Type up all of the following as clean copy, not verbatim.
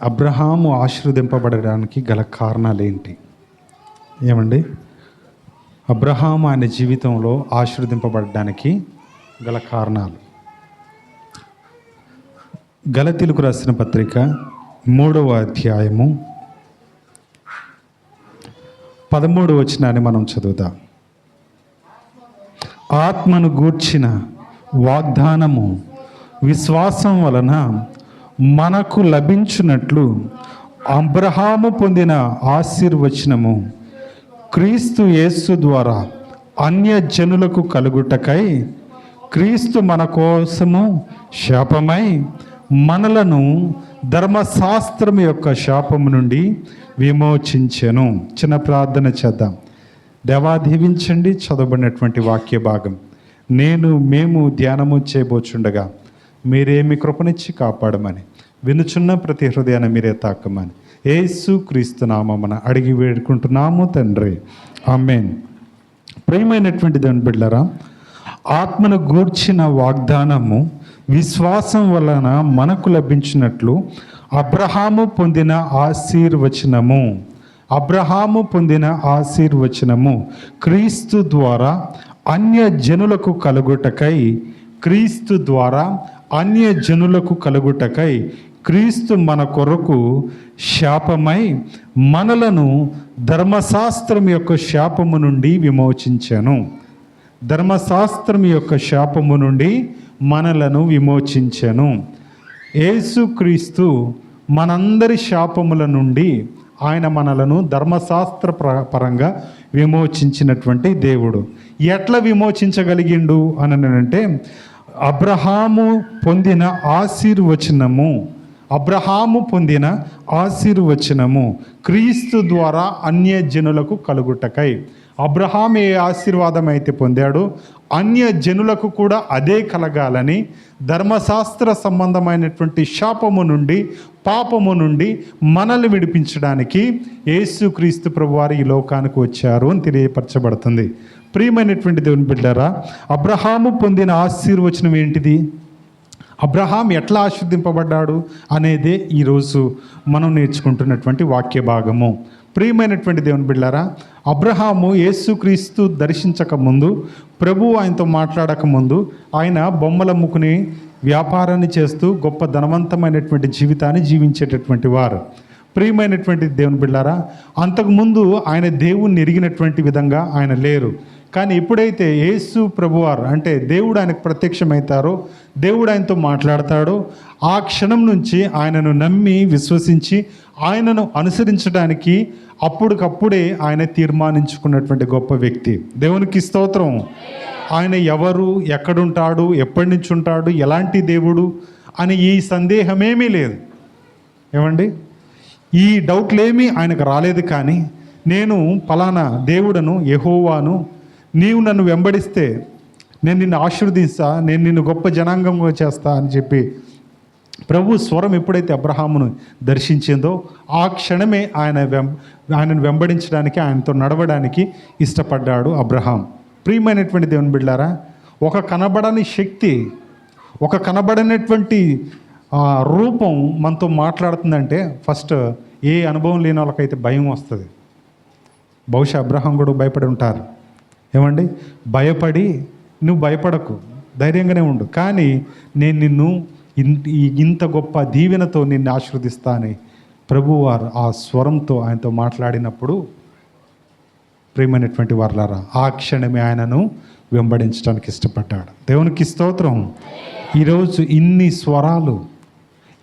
అబ్రహాము ఆశీర్వదింపబడడానికి గల కారణాలు ఏంటి? ఏమండి, అబ్రహాము ఆయన జీవితంలో ఆశీర్వదింపబడడానికి గల కారణాలు. గలతీలకు రాసిన పత్రిక 3వ అధ్యాయము 13వ వచనాన్ని మనం చదువుదాం. ఆత్మను గూర్చిన వాగ్దానము విశ్వాసం వలన మనకు లభించినట్లు అబ్రహాము పొందిన ఆశీర్వచనము క్రీస్తు యేసు ద్వారా అన్య జనులకు కలుగుటకై క్రీస్తు మన కోసము శాపమై మనలను ధర్మశాస్త్రం యొక్క శాపము నుండి విమోచించెను. చిన్న ప్రార్థన చేద్దాం. దేవా, దీవించండి చదవబడినటువంటి వాక్య భాగం. మేము ధ్యానము చేయబోచుండగా మీరేమి కృపనిచ్చి కాపాడమని, వినుచున్న ప్రతి హృదయాన్ని మీరే తాకమని యేసు క్రీస్తు నామమున అడిగి వేడుకుంటున్నాము తండ్రి, ఆమేన్. ప్రియమైనటువంటి దేవుని బిడ్డలారా, ఆత్మను గూర్చిన వాగ్దానము విశ్వాసం వలన మనకు లభించినట్లు అబ్రహాము పొందిన ఆశీర్వచనము క్రీస్తు ద్వారా అన్య జనులకు కలుగుటకై క్రీస్తు మన కొరకు శాపమై మనలను ధర్మశాస్త్రం యొక్క శాపము నుండి విమోచించెను. యేసుక్రీస్తు మనందరి శాపముల నుండి ఆయన మనలను ధర్మశాస్త్ర పరంగా విమోచించినటువంటి దేవుడు. ఎట్లా విమోచించగలిగిండు అని అంటే, అబ్రహాము పొందిన ఆశీర్వచనము క్రీస్తు ద్వారా అన్య జనులకు కలుగుటకై. అబ్రహాము ఏ ఆశీర్వాదం అయితే పొందాడో అన్య జనులకు కూడా అదే కలగాలని ధర్మశాస్త్ర సంబంధమైనటువంటి శాపము నుండి, పాపము నుండి మనల్ని విడిపించడానికి యేసుక్రీస్తు ప్రభువారు ఈ లోకానికి వచ్చారు అని తెలియపరచబడుతుంది. ప్రియమైనటువంటి దేవుని బిడ్డారా, అబ్రహాము పొందిన ఆశీర్వచనం ఏంటిది? అబ్రహాం ఎట్లా ఆశీర్వదింపబడ్డాడు అనేదే ఈరోజు మనం నేర్చుకుంటున్నటువంటి వాక్య భాగము. ప్రియమైనటువంటి దేవుని బిడ్డారా, అబ్రహాము యేసుక్రీస్తు దర్శించక ముందు, ప్రభువు ఆయనతో మాట్లాడక ముందు ఆయన బొమ్మల అమ్ముకుని వ్యాపారాన్ని చేస్తూ గొప్ప ధనవంతమైనటువంటి జీవితాన్ని జీవించేటటువంటి వారు. ప్రియమైనటువంటి దేవుని బిడ్డారా, అంతకుముందు ఆయన దేవుణ్ణి ఎరిగినటువంటి విధంగా ఆయన లేరు. కానీ ఎప్పుడైతే యేసు ప్రభువారు అంటే దేవుడు ఆయనకు ప్రత్యక్షమవుతారో, దేవుడు ఆయనతో మాట్లాడతాడో, ఆ క్షణం నుంచి ఆయనను నమ్మి విశ్వసించి ఆయనను అనుసరించడానికి అప్పటికప్పుడే ఆయన తీర్మానించుకున్నటువంటి గొప్ప వ్యక్తి. దేవునికి స్తోత్రం. ఆయన ఎవరు, ఎక్కడుంటాడు, ఎప్పటి నుంచి ఉంటాడు, ఎలాంటి దేవుడు అని ఈ సందేహమేమీ లేదు. ఏమండి, ఈ డౌట్లేమీ ఆయనకు రాలేదు. కానీ నేను ఫలానా దేవుడను, యెహోవాను, నీవు నన్ను వెంబడిస్తే నేను నిన్ను ఆశీర్వదిస్తా, నేను నిన్ను గొప్ప జనాంగంగా చేస్తా అని చెప్పి ప్రభు స్వరం ఎప్పుడైతే అబ్రహామును దర్శించిందో ఆ క్షణమే ఆయనను వెంబడించడానికి, ఆయనతో నడవడానికి ఇష్టపడ్డాడు అబ్రహాం. ప్రియమైనటువంటి దేవుని బిడ్డారా, ఒక కనబడని శక్తి, ఒక కనబడనటువంటి రూపం మనతో మాట్లాడుతుందంటే ఫస్ట్ ఏ అనుభవం లేని వాళ్ళకైతే భయం వస్తుంది. బహుశా అబ్రహాం కూడా భయపడి ఉంటారు. ఏమండి, భయపడి నువ్వు భయపడకు, ధైర్యంగానే ఉండు, కానీ నేను నిన్ను ఇంత గొప్ప దీవెనతో నిన్ను ఆశీర్వదిస్తా అని ప్రభువారు ఆ స్వరంతో ఆయనతో మాట్లాడినప్పుడు, ప్రియమైనటువంటి వారలారా, ఆ క్షణమే ఆయనను వెంబడించడానికి ఇష్టపడ్డాడు. దేవునికి స్తోత్రం. ఈరోజు ఇన్ని స్వరాలు,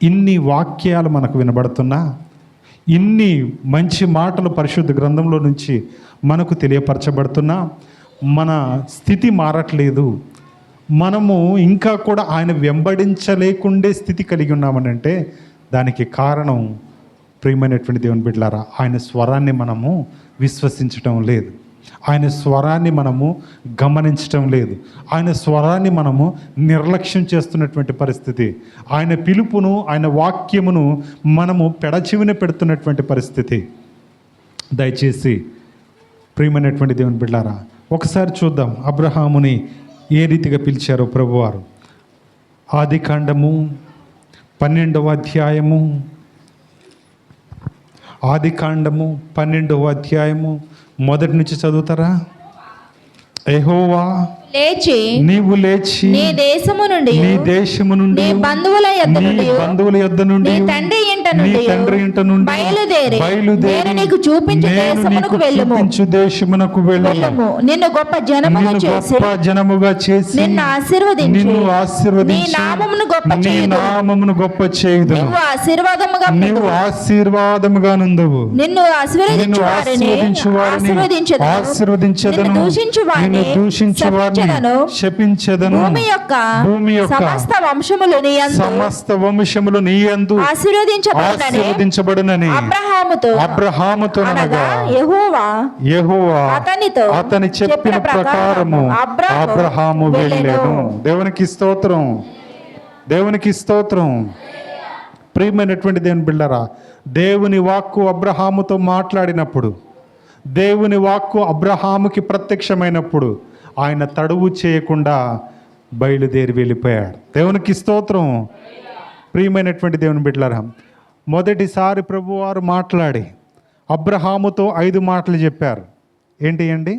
ఇన్ని వాక్యాలు మనకు వినబడుతున్నా, ఇన్ని మంచి మాటలు పరిశుద్ధ గ్రంథంలో నుంచి మనకు తెలియపరచబడుతున్నా, మన స్థితి మారట్లేదు. మనము ఇంకా కూడా ఆయన వెంబడించలేకుండే స్థితి కలిగి ఉన్నామనంటే దానికి కారణం, ప్రియమైనటువంటి దేవుని బిడ్డలారా, ఆయన స్వరాన్ని మనము విశ్వసించటం లేదు, ఆయన స్వరాన్ని మనము గమనించటం లేదు, ఆయన స్వరాన్ని మనము నిర్లక్ష్యం చేస్తున్నటువంటి పరిస్థితి, ఆయన పిలుపును, ఆయన వాక్యమును మనము పెడచెవిన పెడుతున్నటువంటి పరిస్థితి. దయచేసి ప్రియమైనటువంటి దేవుని బిడ్డలారా, ఒకసారి చూద్దాం అబ్రహాముని ఏ రీతిగా పిలిచారో ప్రభువారు. ఆదికాండము 12వ అధ్యాయము ఆదికాండము 12వ అధ్యాయము మొదటి నుంచి చదువుతారా? యెహోవా లేచి నీవు లేచి నీ దేశము నుండి నీ బంధువుల యొద్ద నుండి నీ తండ్రి ఇంట నుండి బయలుదేరి నేను నీకు చూపించు దేశమునకు వెళ్ళుము. నిన్ను గొప్ప జనముగా చేసి నిన్ను ఆశీర్వదించి నీ నామమును గొప్ప చేయుదును. నీవు ఆశీర్వాదముగా నుందువు. నిన్ను ఆశీర్వదించు వారిని ఆశీర్వదించెదను, నిన్ను దూషించు వారిని శపించెదను. భూమి యొక్క సమస్త వంశములు నీ యందు ఆశీర్వదించబడునని అబ్రహాముతో యెహోవా అతని చెప్పిన ప్రకారము అబ్రహాము వెళ్ళెను. దేవునికి స్తోత్రం, దేవునికి స్తోత్రం. ప్రియమైనటువంటి దేవుని బిడ్డలారా, దేవుని వాక్కు అబ్రహాముతో మాట్లాడినప్పుడు, దేవుని వాక్కు అబ్రహాముకి ప్రత్యక్షమైనప్పుడు ఆయన తడువు చేయకుండా బయలుదేరి వెళ్ళిపోయాడు. దేవునికి స్తోత్రం. ప్రియమైనటువంటి దేవుని బిడ్డలారా, మొదటిసారి ప్రభువారు మాట్లాడి అబ్రహాముతో 5 మాటలు చెప్పారు. ఏంటి అండి?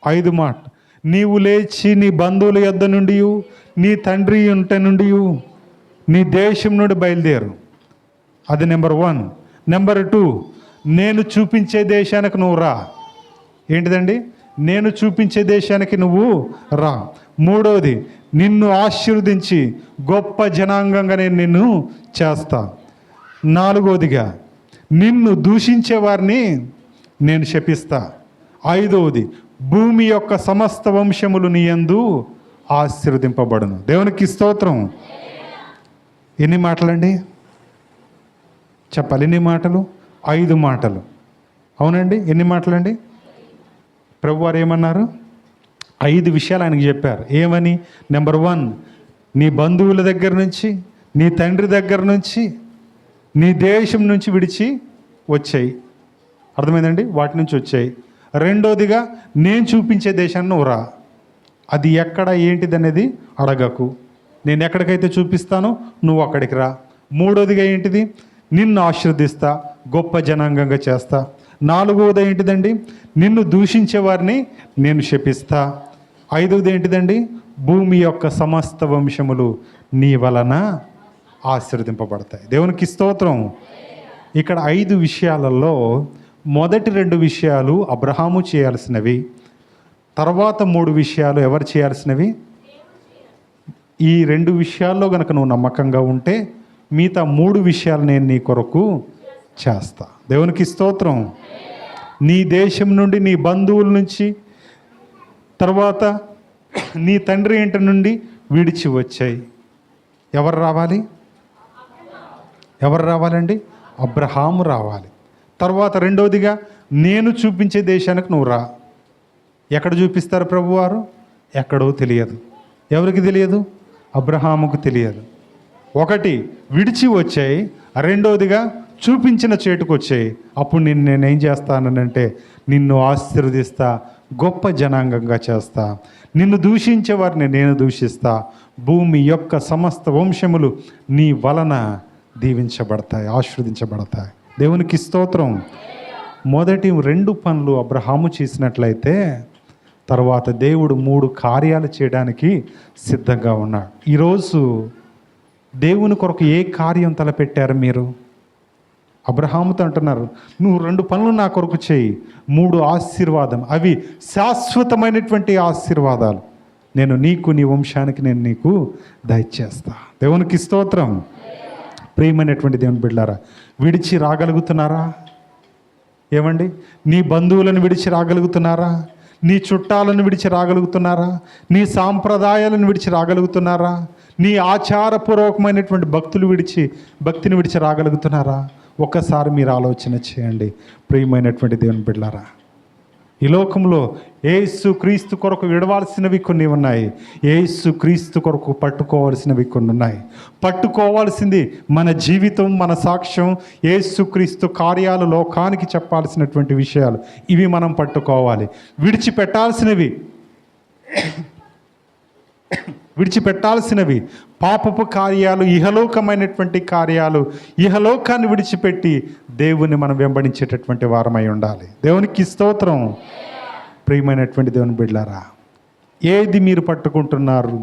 5 మాటలు. నీవు లేచి నీ బంధువుల యొద్ద నుండి, నీ తండ్రి ఇంట నుండి, నీ దేశం నుండి బయలుదేరు. అది నెంబర్ 1. నెంబర్ 2, నేను చూపించే దేశానికి నువ్వు రా. ఏంటిదండి? నేను చూపించే దేశానికి నువ్వు రా. 3వది, నిన్ను ఆశీర్వదించి గొప్ప జనాంగంగా నేను నిన్ను చేస్తా. 4వదిగా, నిన్ను దూషించే వారిని నేను శపిస్తా. 5వది, భూమి యొక్క సమస్త వంశములు నీ యందు ఆశీర్వదింపబడును. దేవునికి స్తోత్రం. ఎన్ని మాటలండి? చెప్పాలి. ఎన్ని మాటలు? 5 మాటలు. అవునండి, ఎన్ని మాటలండి? ప్రభువారు ఏమన్నారు? 5 విషయాలు ఆయనకు చెప్పారు. ఏమని? నెంబర్ 1, నీ బంధువుల దగ్గర నుంచి, నీ తండ్రి దగ్గర నుంచి, నీ దేశం నుంచి విడిచి వచ్చాయి. అర్థమైందండి? వాటి నుంచి వచ్చాయి. 2వదిగా, నేను చూపించే దేశాన్ని నువ్వు రా. అది ఎక్కడ ఏంటిది అనేది అడగకు. నేను ఎక్కడికైతే చూపిస్తానో నువ్వు అక్కడికి రా. 3వదిగా ఏంటిది? నిన్ను ఆశీర్వదిస్తా, గొప్ప జనాంగంగా చేస్తా. 4వది ఏంటిదండి? నిన్ను దూషించే వారిని నేను శపిస్తా. 5వది ఏంటిదండి? భూమి యొక్క సమస్త వంశములు నీ వలన ఆశీర్వదింపబడతాయి. దేవునికి స్తోత్రం. ఇక్కడ 5 విషయాలలో మొదటి 2 విషయాలు అబ్రహాము చేయాల్సినవి, తర్వాత 3 విషయాలు ఎవరు చేయాల్సినవి? ఈ 2 విషయాల్లో కనుక నువ్వు నమ్మకంగా ఉంటే మిగతా 3 విషయాలు నేను నీ కొరకు చేస్తా. దేవునికి స్తోత్రం. నీ దేశం నుండి, నీ బంధువుల నుంచి, తర్వాత నీ తండ్రి ఇంటి నుండి విడిచి వచ్చాయి. ఎవరు రావాలి? ఎవరు రావాలండి? అబ్రహాము రావాలి. తర్వాత 2వదిగా, నేను చూపించే దేశానికి నువ్వు రా. ఎక్కడ చూపిస్తారు ప్రభువారు? ఎక్కడో తెలియదు. ఎవరికి తెలియదు? అబ్రహాముకు తెలియదు. 1 విడిచి వచ్చాయి, 2వదిగా చూపించిన చేటుకు వచ్చాయి. అప్పుడు నేనేం చేస్తానంటే నిన్ను ఆశీర్వదిస్తా, గొప్ప జనాంగంగా చేస్తా. నిన్ను దూషించే వారిని నేను దూషిస్తా. భూమి యొక్క సమస్త వంశములు నీ వలన దీవించబడతాయి, ఆశీర్వదించబడతాయి. దేవునికి స్తోత్రం. మొదటి 2 పనులు అబ్రహాము చేసినట్లయితే తర్వాత దేవుడు 3 కార్యాలు చేయడానికి సిద్ధంగా ఉన్నాడు. ఈరోజు దేవుని కొరకు ఏ కార్యం తలపెట్టారు మీరు? అబ్రహాముతో అంటున్నారు, నువ్వు 2 పనులు నా కొరకు చేయి, 3 ఆశీర్వాదం, అవి శాశ్వతమైనటువంటి ఆశీర్వాదాలు నేను నీకు, నీ వంశానికి నేను నీకు దయచేస్తా. దేవునికి స్తోత్రం. ప్రియమైనటువంటి దేవుని బిడ్డలారా, విడిచి రాగలుగుతున్నారా? ఏమండి? నీ బంధువులను విడిచి రాగలుగుతున్నారా? నీ చుట్టాలను విడిచి రాగలుగుతున్నారా? నీ సాంప్రదాయాలను విడిచి రాగలుగుతున్నారా? నీ ఆచారపూర్వకమైనటువంటి భక్తిని విడిచి రాగలుగుతున్నారా? ఒక్కసారి మీరు ఆలోచన చేయండి. ప్రియమైనటువంటి దేవుని బిడ్డలారా, ఈ లోకంలో యేసు క్రీస్తు కొరకు విడవాల్సినవి కొన్ని ఉన్నాయి, యేసు క్రీస్తు కొరకు పట్టుకోవాల్సినవి కొన్ని ఉన్నాయి. పట్టుకోవాల్సింది మన జీవితం, మన సాక్ష్యం, యేసు క్రీస్తు కార్యాలు, లోకానికి చెప్పాల్సినటువంటి విషయాలు, ఇవి మనం పట్టుకోవాలి. విడిచిపెట్టాల్సినవి విడిచిపెట్టాల్సినవి పాపపు కార్యాలు, ఇహలోకమైనటువంటి కార్యాలు. ఇహలోకాన్ని విడిచిపెట్టి దేవుని మనం వెంబడించేటటువంటి వారమై ఉండాలి. దేవునికి స్తోత్రం. ప్రియమైనటువంటి దేవుని బిడ్డలారా, ఏది మీరు పట్టుకుంటున్నారు,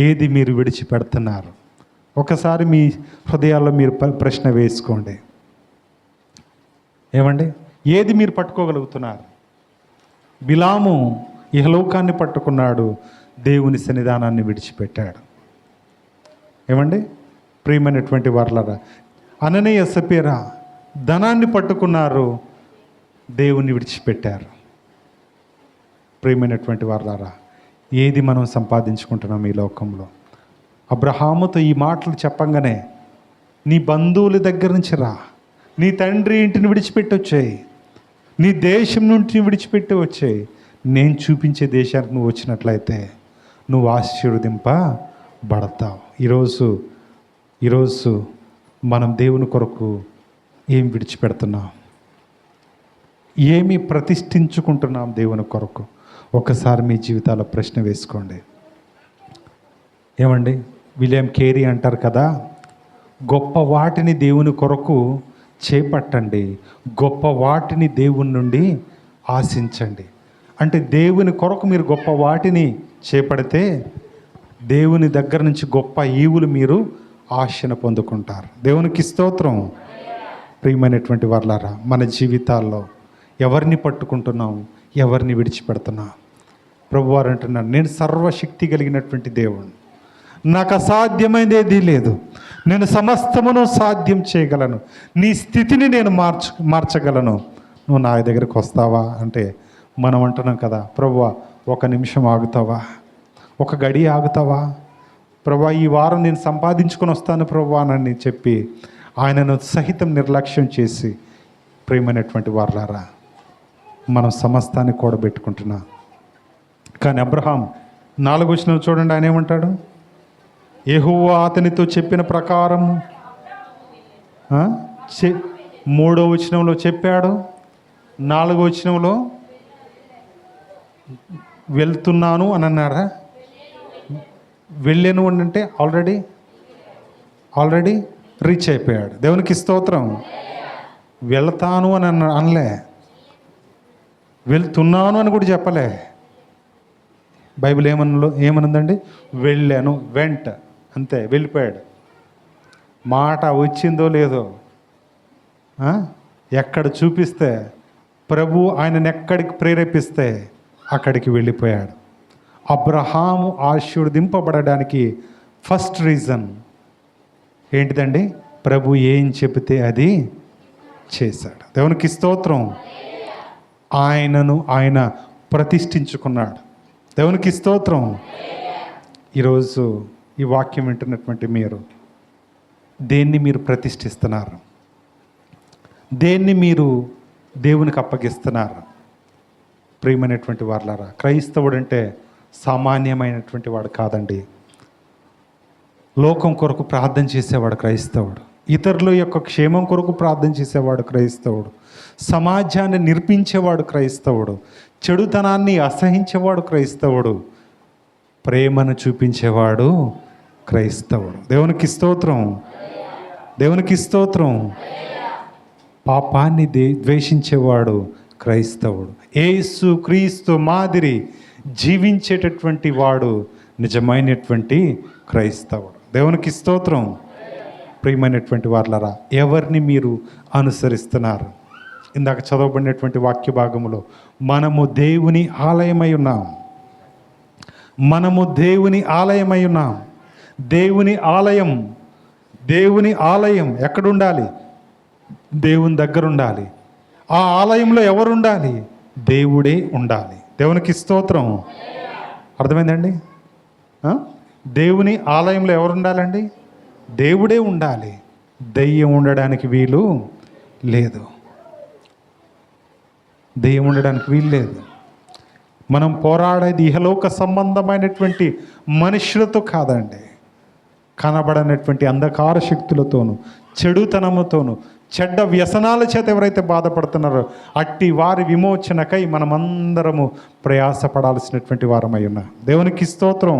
ఏది మీరు విడిచిపెడుతున్నారు? ఒకసారి మీ హృదయాల్లో మీరు ప్రశ్న వేసుకోండి. ఏమండి, ఏది మీరు పట్టుకోగలుగుతున్నారు? బిలాము ఇహలోకాన్ని పట్టుకున్నాడు, దేవుని సన్నిధానాన్ని విడిచిపెట్టాడు. ఏమండి, ప్రియమైనటువంటి వారలారా, అననీయ సపీరా ధనాన్ని పట్టుకున్నారు, దేవుని విడిచిపెట్టారు. ప్రియమైనటువంటి వారలారా, ఏది మనం సంపాదించుకుంటున్నాం ఈ లోకంలో? అబ్రహాముతో ఈ మాటలు చెప్పంగానే, నీ బంధువుల దగ్గర నుంచి రా, నీ తండ్రి ఇంటిని విడిచిపెట్టి వచ్చాయి, నీ దేశం నుండి విడిచిపెట్టి వచ్చాయి, నేను చూపించే దేశానికి నువ్వు వచ్చినట్లయితే నువ్వు ఆశీర్వదింపబడతావు. ఈరోజు మనం దేవుని కొరకు ఏం విడిచిపెడుతున్నాం? ఏమి ప్రతిష్ఠించుకుంటున్నాం దేవుని కొరకు? ఒకసారి మీ జీవితాల్లో ప్రశ్న వేసుకోండి. ఏమండి, విలియం కేరీ అంటారు కదా, గొప్ప వాటిని దేవుని కొరకు చేపట్టండి, గొప్ప వాటిని దేవుని నుండి ఆశించండి. అంటే దేవుని కొరకు మీరు గొప్ప వాటిని చేపడితే దేవుని దగ్గర నుంచి గొప్ప ఈవులు మీరు ఆశను పొందుకుంటారు. దేవునికి స్తోత్రం. ప్రియమైనటువంటి వారలారా, మన జీవితాల్లో ఎవరిని పట్టుకుంటున్నాం, ఎవరిని విడిచిపెడుతున్నాం? ప్రభువారు అంటున్నాడు, నేను సర్వశక్తి కలిగినటువంటి దేవుడు, నాకు అసాధ్యమైనది ఏదీ లేదు, నేను సమస్తమును సాధ్యం చేయగలను, నీ స్థితిని నేను మార్చగలను, నువ్వు నా దగ్గరికి వస్తావా అంటే మనం అంటున్నాం కదా, ప్రభువా ఒక నిమిషం ఆగుతావా, ఒక గడి ఆగుతావా, ప్రభువా ఈ వారం నేను సంపాదించుకొని వస్తాను ప్రభువా అని చెప్పి ఆయనను సహితం నిర్లక్ష్యం చేసి, ప్రియమైనటువంటి వారలారా, మనం సమస్తాన్ని కూడబెట్టుకుంటున్నాం. కానీ అబ్రహాం 4వ వచనం చూడండి, ఆయన ఏమంటాడు? యెహోవా అతనితో చెప్పిన ప్రకారం 3వ వచనంలో చెప్పాడు, 4వ వచనంలో వెళ్తున్నాను అని అన్నారా? వెళ్ళాను అని అంటే ఆల్రెడీ రీచ్ అయిపోయాడు. దేవునికి స్తోత్రం. వెళ్తాను అని అనలే, వెళ్తున్నాను అని కూడా చెప్పలే. బైబిల్ ఏమనుందండి? వెళ్ళాను, వెంట, అంతే, వెళ్ళిపోయాడు. మాట వచ్చిందో లేదో, ఎక్కడ చూపిస్తే, ప్రభు ఆయనను ఎక్కడికి ప్రేరేపిస్తే అక్కడికి వెళ్ళిపోయాడు. అబ్రహాము ఆశీర్వదింపబడడానికి ఫస్ట్ రీజన్ ఏంటిదండి? ప్రభు ఏం చెబితే అది చేశాడు. దేవునికి స్తోత్రం. ఆయనను ఆయన ప్రతిష్ఠించుకున్నాడు. దేవునికి స్తోత్రం. ఈరోజు ఈ వాక్యం వింటున్నటువంటి మీరు దేన్ని మీరు ప్రతిష్ఠిస్తున్నారు? దేన్ని మీరు దేవునికి అప్పగిస్తున్నారు? ప్రియమైనటువంటి వారలారా, క్రైస్తవుడు అంటే సామాన్యమైనటువంటి వాడు కాదండి. లోకం కొరకు ప్రార్థన చేసేవాడు క్రైస్తవుడు, ఇతరుల యొక్క క్షేమం కొరకు ప్రార్థన చేసేవాడు క్రైస్తవుడు, సమాజాన్ని నిర్మించేవాడు క్రైస్తవుడు, చెడుతనాన్ని అసహించేవాడు క్రైస్తవుడు, ప్రేమను చూపించేవాడు క్రైస్తవుడు. దేవునికి స్తోత్రం. దేవునికి స్తోత్రం. పాపాన్ని ద్వేషించేవాడు క్రైస్తవుడు. యేసు క్రీస్తు మాదిరి జీవించేటటువంటి వాడు నిజమైనటువంటి క్రైస్తవుడు. దేవునికి స్తోత్రం. ప్రియమైనటువంటి వారలారా, ఎవరిని మీరు అనుసరిస్తున్నారు? ఇందాక చదవబడినటువంటి వాక్య భాగంలో మనము దేవుని ఆలయమై ఉన్నాం. మనము దేవుని ఆలయమై ఉన్నాం. దేవుని ఆలయం ఎక్కడుండాలి? దేవుని దగ్గర ఉండాలి. ఆ ఆలయంలో ఎవరు ఉండాలి? దేవుడే ఉండాలి. దేవునికి స్తోత్రం. అర్థమైందండి? దేవుని ఆలయంలో ఎవరు ఉండాలండి? దేవుడే ఉండాలి. దెయ్యం ఉండడానికి వీలు లేదు. దెయ్యం ఉండడానికి వీలు లేదు. మనం పోరాడేది ఇహలోక సంబంధమైనటువంటి మనుషులతో కాదండి, కనబడనటువంటి అంధకార శక్తులతోనూ, చెడుతనముతోనూ, చెడ్డ వ్యసనాల చేత ఎవరైతే బాధపడుతున్నారో అట్టి వారి విమోచనకై మనమందరము ప్రయాసపడాల్సినటువంటి వారమై ఉన్నాం. దేవునికి స్తోత్రం.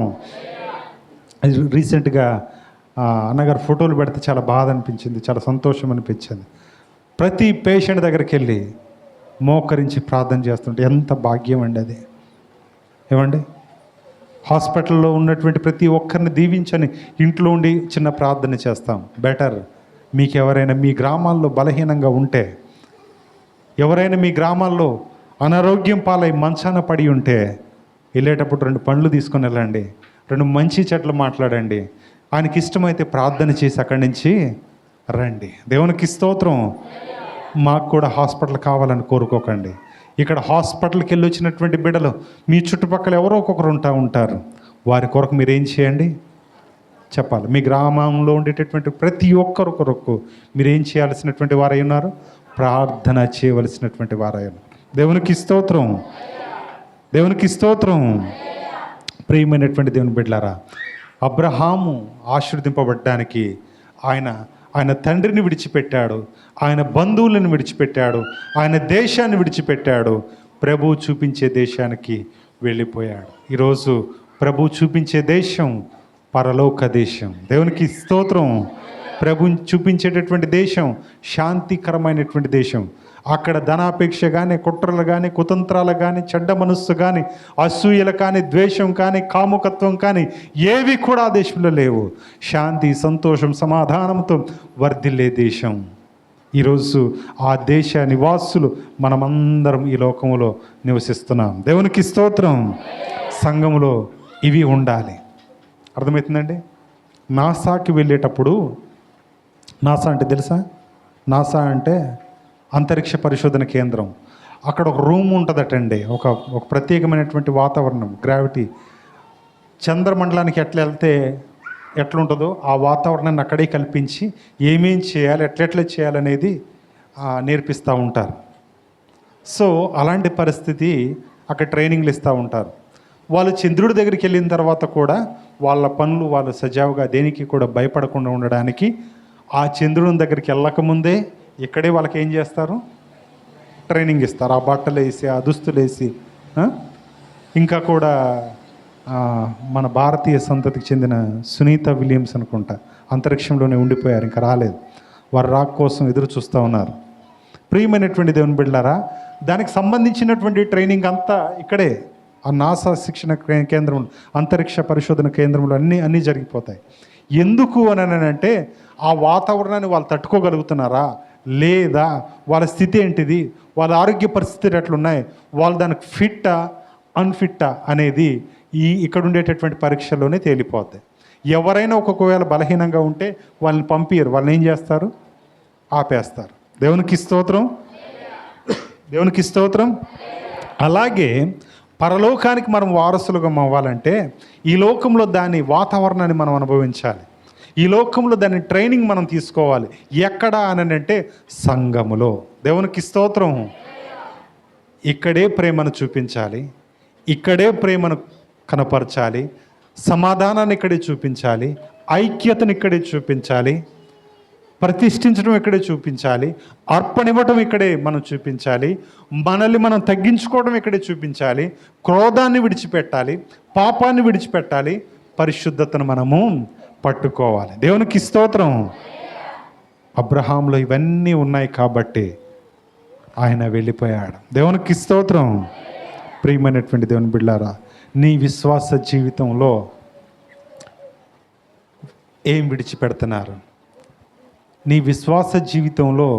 రీసెంట్గా అన్నగారు ఫోటోలు పెడితే చాలా బాధ అనిపించింది, చాలా సంతోషం అనిపించింది. ప్రతి పేషెంట్ దగ్గరికి వెళ్ళి మోకరించి ప్రార్థన చేస్తుంటే ఎంత భాగ్యం అండి అది. ఏమండి, హాస్పిటల్లో ఉన్నటువంటి ప్రతి ఒక్కరిని దీవించని ఇంట్లో ఉండి చిన్న ప్రార్థన చేస్తాం. బెటర్ మీకు ఎవరైనా మీ గ్రామాల్లో బలహీనంగా ఉంటే, ఎవరైనా మీ గ్రామాల్లో అనారోగ్యం పాలై మంచాన పడి ఉంటే, వెళ్ళేటప్పుడు 2 పండ్లు తీసుకొని వెళ్ళండి, 2 మంచి చెట్లు మాట్లాడండి, ఆయనకి ఇష్టమైతే ప్రార్థన చేసి అక్కడి నుంచి రండి. దేవునికి స్తోత్రం. మాకు కూడా హాస్పిటల్ కావాలని కోరుకోకండి. ఇక్కడ హాస్పిటల్కి వెళ్ళి వచ్చినటువంటి బిడ్డలు మీ చుట్టుపక్కల ఎవరో ఒక్కొక్కరు ఉంటారు. వారి కొరకు మీరు ఏం చేయండి చెప్పాలి. మీ గ్రామంలో ఉండేటటువంటి ప్రతి ఒక్కరు కొరకు మీరు ఏం చేయాల్సినటువంటి వారై ఉన్నారు, ప్రార్థన చేయవలసినటువంటి వారై ఉన్నారు. దేవునికి స్తోత్రం, దేవునికి స్తోత్రం. ప్రియమైనటువంటి దేవుని బిడ్డలారా, అబ్రహాము ఆశీర్వదింపబడ్డానికి ఆయన తండ్రిని విడిచిపెట్టాడు, ఆయన బంధువులను విడిచిపెట్టాడు, ఆయన దేశాన్ని విడిచిపెట్టాడు, ప్రభు చూపించే దేశానికి వెళ్ళిపోయాడు. ఈరోజు ప్రభు చూపించే దేశం పరలోక దేశం. దేవునికి స్తోత్రం. ప్రభుని చూపించేటటువంటి దేశం శాంతికరమైనటువంటి దేశం. అక్కడ ధనాపేక్ష కానీ, కుట్రలు కానీ, కుతంత్రాలు కానీ, చెడ్డ మనస్సు కానీ, అసూయలు కానీ, ద్వేషం కానీ, కాముకత్వం కానీ ఏవి కూడా ఆ దేశంలో లేవు. శాంతి, సంతోషం, సమాధానంతో వర్ధిల్లే దేశం. ఈరోజు ఆ దేశ నివాసులు మనమందరం ఈ లోకంలో నివసిస్తున్నాం. దేవునికి స్తోత్రం. సంఘములో ఇవి ఉండాలి. అర్థమవుతుందండి. నాసాకి వెళ్ళేటప్పుడు, నాసా అంటే తెలుసా? నాసా అంటే అంతరిక్ష పరిశోధన కేంద్రం. అక్కడ ఒక రూమ్ ఉంటుందటండి, ఒక ప్రత్యేకమైనటువంటి వాతావరణం, గ్రావిటీ. చంద్రమండలానికి వెళ్తే ఎట్లుంటుందో ఆ వాతావరణాన్ని అక్కడే కల్పించి ఏమేం చేయాలి, ఎట్లెట్లా చేయాలనేది నేర్పిస్తూ ఉంటారు. సో అలాంటి పరిస్థితి అక్కడ ట్రైనింగ్లు ఇస్తూ ఉంటారు. వాళ్ళు చంద్రుడి దగ్గరికి వెళ్ళిన తర్వాత కూడా వాళ్ళ పనులు వాళ్ళు సజావుగా దేనికి కూడా భయపడకుండా ఉండడానికి ఆ చంద్రుని దగ్గరికి వెళ్ళకముందే ఇక్కడే వాళ్ళకి ఏం చేస్తారు, ట్రైనింగ్ ఇస్తారు. ఆ బట్టలు వేసి, ఆ దుస్తులు వేసి. ఇంకా కూడా మన భారతీయ సంతతికి చెందిన సునీత విలియమ్స్ అనుకుంటా అంతరిక్షంలోనే ఉండిపోయారు, ఇంకా రాలేదు. వారు రాక్ కోసం ఎదురు చూస్తూ ఉన్నారు. ప్రియమైనటువంటి దేవుని బిడ్డలారా, దానికి సంబంధించినటువంటి ట్రైనింగ్ అంతా ఇక్కడే ఆ నాసా శిక్షణ కేంద్రం, అంతరిక్ష పరిశోధన కేంద్రంలో అన్నీ జరిగిపోతాయి. ఎందుకు అని అంటే ఆ వాతావరణాన్ని వాళ్ళు తట్టుకోగలుగుతున్నారా లేదా, వాళ్ళ స్థితి ఏంటిది, వాళ్ళ ఆరోగ్య పరిస్థితులు ఎట్లున్నాయి, వాళ్ళు దానికి ఫిట్టా అన్ఫిట్టా అనేది ఇక్కడ ఉండేటటువంటి పరీక్షల్లోనే తేలిపోతాయి. ఎవరైనా ఒక్కొక్కవేళ బలహీనంగా ఉంటే వాళ్ళని పంపియరు, వాళ్ళని ఏం చేస్తారు, ఆపేస్తారు. దేవునికి స్తోత్రం, దేవునికి స్తోత్రం. అలాగే పరలోకానికి మనం వారసులుగా అవ్వాలంటే ఈ లోకంలో దాని వాతావరణాన్ని మనం అనుభవించాలి. ఈ లోకంలో దాని ట్రైనింగ్ మనం తీసుకోవాలి. ఎక్కడ అని అంటే సంఘములో. దేవునికి స్తోత్రం. ఇక్కడే ప్రేమను చూపించాలి, ఇక్కడే ప్రేమను కనపరచాలి, సమాధానాన్ని ఇక్కడే చూపించాలి, ఐక్యతను ఇక్కడే చూపించాలి, ప్రతిష్ఠించడం ఇక్కడే చూపించాలి, అర్పణివ్వటం ఇక్కడే మనం చూపించాలి, మనల్ని మనం తగ్గించుకోవడం ఇక్కడే చూపించాలి, క్రోధాన్ని విడిచిపెట్టాలి, పాపాన్ని విడిచిపెట్టాలి, పరిశుద్ధతను మనము పట్టుకోవాలి. దేవునికి స్తోత్రం. అబ్రహాంలో ఇవన్నీ ఉన్నాయి కాబట్టి ఆయన వెళ్ళిపోయాడు. దేవునికి స్తోత్రం. ప్రియమైనటువంటి దేవుని బిడ్డలారా, నీ విశ్వాస జీవితంలో ఏం విడిచిపెడుతున్నారు? నీ విశ్వాస జీవితంలో